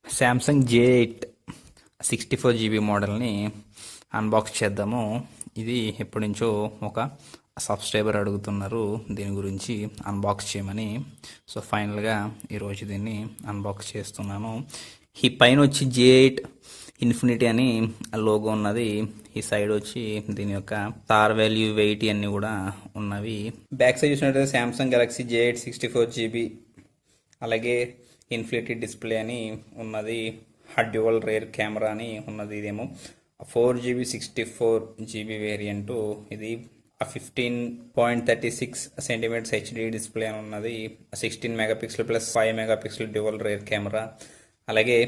Samsung J8 64 GB మోడల్ని unbox చేద్దాము. ఇది ఎప్పటి నుంచో ఒక సబ్స్క్రైబర్ అడుగుతున్నారు దీని గురించి అన్బాక్స్ చేయమని. సో ఫైనల్గా ఈరోజు దీన్ని అన్బాక్స్ చేస్తున్నాను. ఈ పైన వచ్చి J8 ఇన్ఫినిటీ అని లోగో ఉన్నది. ఈ సైడ్ వచ్చి దీని యొక్క స్టార్ వాల్యూ వెయిట్ అన్ని కూడా ఉన్నవి. బ్యాక్ సైడ్ చూసినట్లయితే శాంసంగ్ గెలాక్సీ J8 64 GB, అలాగే ఇన్ఫినిటీ డిస్ప్లే అని ఉన్నది. డ్యూయల్ రేర్ కెమెరా అని ఉన్నది. ఇదేమో 4GB 64GB వేరియంటు. ఇది 15.36 సెంటీమీటర్స్ హెచ్డి డిస్ప్లే అని ఉన్నది. 16 megapixel plus 5 megapixel dual rear camera, అలాగే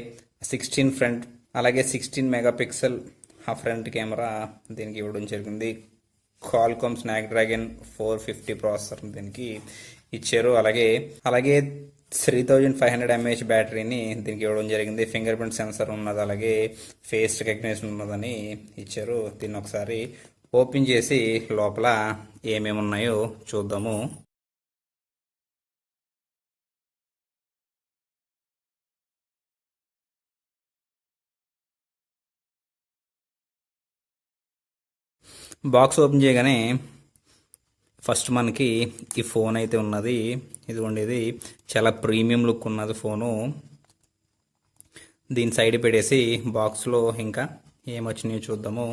16 మెగాపిక్సెల్ ఫ్రంట్ కెమెరా దీనికి ఇవ్వడం జరిగింది. క్వాల్కామ్ స్నాప్డ్రాగన్ 450 ప్రాసెసర్ దీనికి ఇచ్చారు. అలాగే 3500 mAh బ్యాటరీని దీనికి ఇవ్వడం జరిగింది. ఫింగర్ ప్రింట్ సెన్సర్ ఉన్నది, అలాగే ఫేస్ రికగ్నిషన్ ఉన్నదని ఇచ్చారు. దీన్ని ఒకసారి ఓపెన్ చేసి లోపల ఏమేమి ఉన్నాయో చూద్దాము. బాక్స్ ఓపెన్ చేయగానే ఫస్ట్ మనకి ఈ ఫోన్ అయితే ఉన్నది. ఇదిగోండి, ఇది చాలా ప్రీమియం లుక్ ఉన్నది ఫోను. దీని సైడ్ పెట్టేసి బాక్స్లో ఇంకా ఏమొచ్చినాయో చూద్దాము.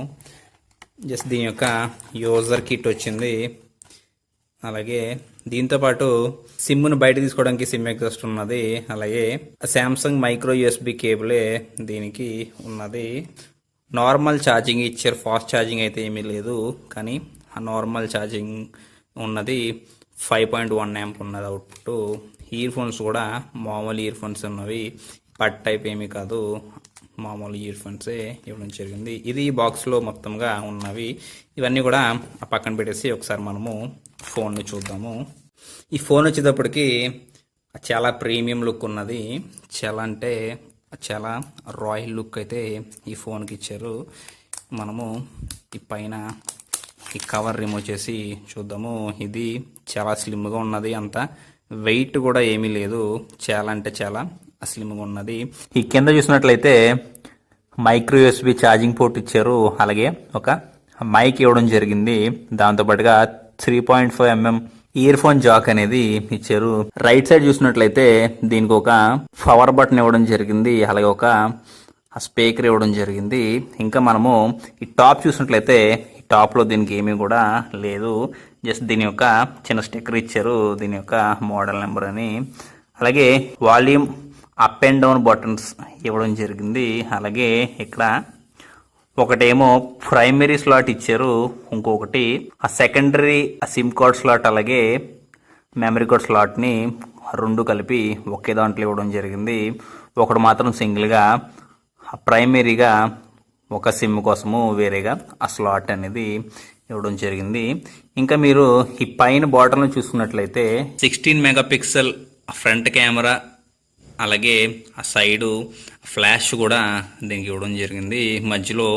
జస్ట్ దీని యొక్క యూజర్ కిట్ వచ్చింది. అలాగే దీంతోపాటు సిమ్ను బయట తీసుకోవడానికి సిమ్ ఎగ్జాస్ట్ ఉన్నది. అలాగే శాంసంగ్ మైక్రో USB కేబులే దీనికి ఉన్నది. నార్మల్ ఛార్జింగ్ ఇచ్చారు, ఫాస్ట్ ఛార్జింగ్ అయితే ఏమీ లేదు, కానీ ఆ నార్మల్ ఛార్జింగ్ ఉన్నది. 5.1 amp ఉన్నది అవుట్పుట్. ఇయర్ ఫోన్స్ కూడా మామూలు ఇయర్ ఫోన్స్ ఉన్నవి, పట్ టైప్ ఏమీ కాదు, మామూలు ఇయర్ ఫోన్సే ఇవ్వడం జరిగింది. ఇది బాక్స్లో మొత్తంగా ఉన్నవి. ఇవన్నీ కూడా పక్కన పెట్టేసి ఒకసారి మనము ఫోన్ని చూద్దాము. ఈ ఫోన్ వచ్చేటప్పటికి చాలా ప్రీమియం లుక్ ఉన్నది. చాలా అంటే చాలా రాయల్ లుక్ అయితే ఈ ఫోన్కి ఇచ్చారు. మనము ఈ పైన ఈ కవర్ రిమూవ్ చేసి చూద్దాము. ఇది చాలా స్లిమ్గా ఉన్నది, అంత వెయిట్ కూడా ఏమీ లేదు, చాలా అంటే చాలా స్లిమ్గా ఉన్నది. ఈ కింద చూసినట్లయితే మైక్రో USB ఛార్జింగ్ పోర్ట్ ఇచ్చారు, అలాగే ఒక మైక్ ఇవ్వడం జరిగింది. దాంతోపాటుగా 3.5 mm ఇయర్ ఫోన్ జాక్ అనేది ఇచ్చారు. రైట్ సైడ్ చూసినట్లయితే దీనికి ఒక పవర్ బటన్ ఇవ్వడం జరిగింది, అలాగే ఒక స్పీకర్ ఇవ్వడం జరిగింది. ఇంకా మనము ఈ టాప్ చూసినట్లయితే టాప్లో దీనికి ఏమీ కూడా లేదు, జస్ట్ దీని యొక్క చిన్న స్టిక్కర్ ఇచ్చారు, దీని యొక్క మోడల్ నెంబర్ అని. అలాగే volume up and down buttons ఇవ్వడం జరిగింది. అలాగే ఇక్కడ ఒకటేమో ప్రైమరీ స్లాట్ ఇచ్చారు, ఇంకొకటి ఆ సెకండరీ సిమ్ కార్డ్ స్లాట్, అలాగే మెమరీ కార్డ్ స్లాట్ని రెండు కలిపి ఒకే దాంట్లో ఇవ్వడం జరిగింది. ఒకటి మాత్రం సింగిల్గా ప్రైమరీగా ఒక సిమ్ కోసము వేరేగా ఆ స్లాట్ అనేది ఇవ్వడం జరిగింది. ఇంకా మీరు ఈ పైన బాటంలో చూసుకున్నట్లయితే 16 మెగాపిక్సెల్ ఫ్రంట్ కెమెరా, అలాగే ఆ సైడు ఫ్లాష్ కూడా దీనికి ఇవ్వడం జరిగింది. మధ్యలో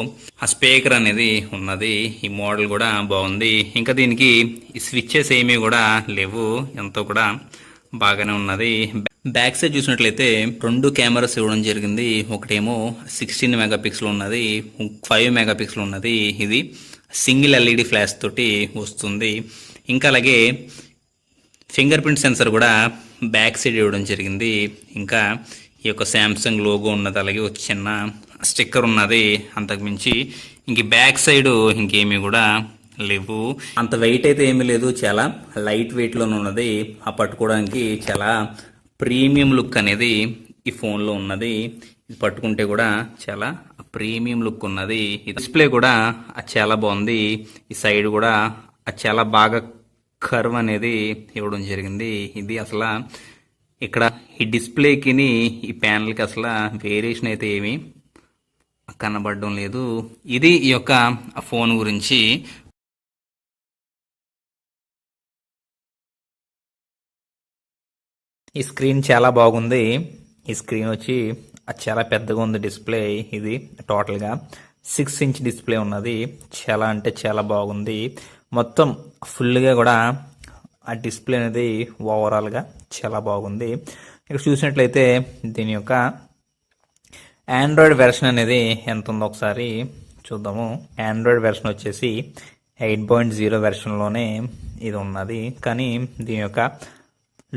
ఆ స్పీకర్ అనేది ఉన్నది. ఈ మోడల్ కూడా బాగుంది. ఇంకా దీనికి ఈ స్విచ్చెస్ ఏమీ కూడా లేవు, ఎంతో కూడా బాగానే ఉన్నది. బ్యాక్ సైడ్ చూసినట్లయితే 2 కెమెరాస్ ఇవ్వడం జరిగింది. ఒకటేమో 16 మెగాపిక్సెల్ ఉన్నది, 5 మెగాపిక్సెల్ ఉన్నది. ఇది సింగిల్ LED ఫ్లాష్ తోటి వస్తుంది. ఇంకా అలాగే ఫింగర్ ప్రింట్ సెన్సర్ కూడా బ్యాక్ సైడ్ ఇవ్వడం జరిగింది. ఇంకా ఈ యొక్క శాంసంగ్ లోగో ఉన్నది, అలాగే ఒక చిన్న స్టిక్కర్ ఉన్నది. అంతకుమించి ఇంక బ్యాక్ సైడ్ ఇంకేమీ కూడా లేవు. అంత వెయిట్ అయితే ఏమీ లేదు, చాలా లైట్ వెయిట్లోనే ఉన్నది. ఆ పట్టుకోవడానికి చాలా ప్రీమియం లుక్ అనేది ఈ ఫోన్లో ఉన్నది. ఇది పట్టుకుంటే కూడా చాలా ప్రీమియం లుక్ ఉన్నది. ఈ డిస్ప్లే కూడా చాలా బాగుంది. ఈ సైడ్ కూడా చాలా బాగా కర్వ్ అనేది ఇవ్వడం జరిగింది. ఇది అసలు ఇక్కడ ఈ డిస్ప్లేకి ఈ ప్యానల్కి అసలు వేరియేషన్ అయితే ఏమీ కనబడడం లేదు. ఇది ఈ యొక్క ఫోన్ గురించి. ఈ స్క్రీన్ చాలా బాగుంది. ఈ స్క్రీన్ వచ్చి చాలా పెద్దగా ఉంది డిస్ప్లే. ఇది టోటల్గా 6 inch డిస్ప్లే ఉన్నది. చాలా అంటే చాలా బాగుంది. మొత్తం ఫుల్గా కూడా ఆ డిస్ప్లే అనేది ఓవరాల్గా చాలా బాగుంది. ఇక్కడ చూసినట్లయితే దీని యొక్క ఆండ్రాయిడ్ వెర్షన్ అనేది ఎంత ఉందో ఒకసారి చూద్దాము. ఆండ్రాయిడ్ వెర్షన్ వచ్చేసి 8.0 వెర్షన్లోనే ఇది ఉన్నది. కానీ దీని యొక్క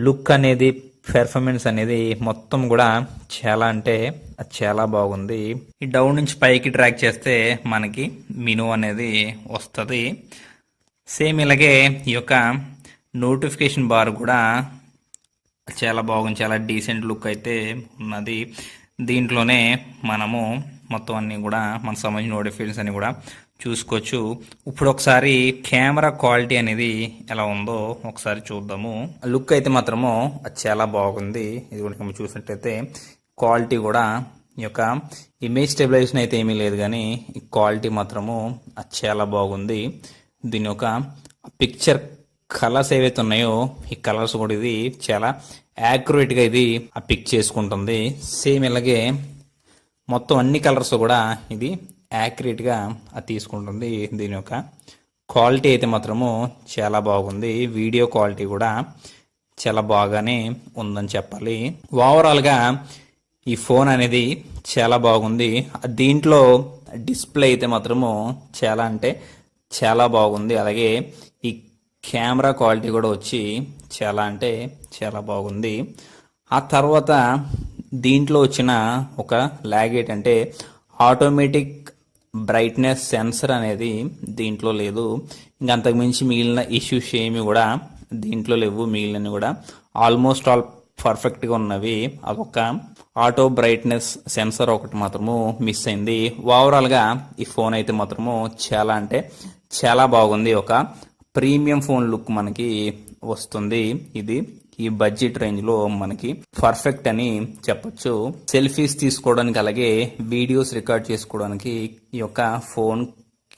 లుక్ అనేది, పెర్ఫార్మెన్స్ అనేది మొత్తం కూడా చాలా అంటే చాలా బాగుంది. ఈ డౌన్ నుంచి పైకి ట్రాక్ చేస్తే మనకి మెనూ అనేది వస్తుంది. సేమ్ ఇలాగే ఈ యొక్క నోటిఫికేషన్ బార్ కూడా చాలా బాగుంది, చాలా డీసెంట్ లుక్ అయితే ఉన్నది. దీంట్లోనే మనము మొత్తం అన్ని కూడా మనకు సంబంధించిన నోటిఫికేషన్స్ అన్ని కూడా చూసుకోవచ్చు. ఇప్పుడు ఒకసారి కెమెరా క్వాలిటీ అనేది ఎలా ఉందో ఒకసారి చూద్దాము. లుక్ అయితే మాత్రము చాలా బాగుంది. ఇది కూడా మనం చూసినట్టయితే క్వాలిటీ కూడా ఈ యొక్క ఇమేజ్ స్టెబిలైజేషన్ అయితే ఏమీ లేదు, కానీ ఈ క్వాలిటీ మాత్రము చాలా బాగుంది. దీని యొక్క పిక్చర్ కలర్స్ ఏవైతే ఉన్నాయో ఈ కలర్స్ కూడా ఇది చాలా యాక్యురేట్గా ఇది ఆ పిక్ చేసుకుంటుంది. సేమ్ ఇలాగే మొత్తం అన్ని కలర్స్ కూడా ఇది యాక్యురేట్గా తీసుకుంటుంది. దీని యొక్క క్వాలిటీ అయితే మాత్రము చాలా బాగుంది. వీడియో క్వాలిటీ కూడా చాలా బాగానే ఉందని చెప్పాలి. ఓవరాల్గా ఈ ఫోన్ అనేది చాలా బాగుంది. దీంట్లో డిస్ప్లే అయితే మాత్రము చాలా అంటే చాలా బాగుంది. అలాగే ఈ కెమెరా క్వాలిటీ కూడా వచ్చి చాలా అంటే చాలా బాగుంది. ఆ తర్వాత దీంట్లో వచ్చిన ఒక ల్యాగ్ ఏంటంటే ఆటోమేటిక్ బ్రైట్నెస్ సెన్సర్ అనేది దీంట్లో లేదు. ఇంకా అంతకుమించి మిగిలిన ఇష్యూస్ ఏమి కూడా దీంట్లో లేవు. మిగిలినవి కూడా ఆల్మోస్ట్ ఆల్ పర్ఫెక్ట్గా ఉన్నవి. అదొక ఆటో బ్రైట్నెస్ సెన్సర్ ఒకటి మాత్రము మిస్ అయింది. ఓవరాల్గా ఈ ఫోన్ అయితే మాత్రము చాలా అంటే చాలా బాగుంది. ఒక ప్రీమియం ఫోన్ లుక్ మనకి వస్తుంది. ఇది ఈ బడ్జెట్ రేంజ్ లో మనకి పర్ఫెక్ట్ అని చెప్పొచ్చు. సెల్ఫీస్ తీసుకోవడానికి అలాగే వీడియోస్ రికార్డ్ చేసుకోవడానికి ఈ యొక్క ఫోన్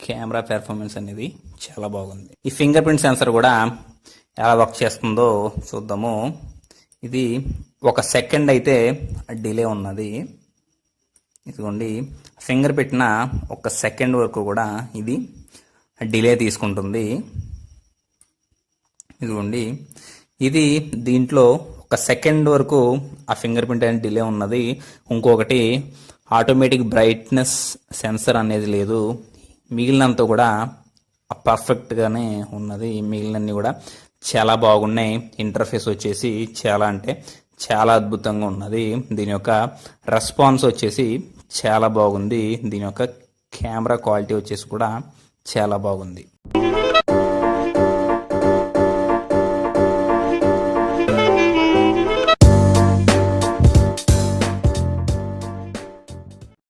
కెమెరా పెర్ఫార్మెన్స్ అనేది చాలా బాగుంది. ఈ ఫింగర్ ప్రింట్ సెన్సర్ కూడా ఎలా వర్క్ చేస్తుందో చూద్దాము. ఇది 1 సెకండ్ అయితే డిలే ఉన్నది. ఇదిగోండి, ఫింగర్ పెట్టిన 1 సెకండ్ వరకు కూడా ఇది డిలే తీసుకుంటుంది. ఇదిగోండి, ఇది దీంట్లో 1 సెకండ్ వరకు ఆ ఫింగర్ ప్రింట్ అనేది డిలే ఉన్నది. ఇంకొకటి ఆటోమేటిక్ బ్రైట్నెస్ సెన్సర్ అనేది లేదు. మిగిలినంత కూడా పర్ఫెక్ట్గానే ఉన్నది. మిగిలినన్ని కూడా చాలా బాగున్నాయి. ఇంటర్ఫేస్ వచ్చేసి చాలా అంటే చాలా అద్భుతంగా ఉన్నది. దీని యొక్క రెస్పాన్స్ వచ్చేసి చాలా బాగుంది. దీని యొక్క కెమెరా క్వాలిటీ వచ్చేసి కూడా చాలా బాగుంది.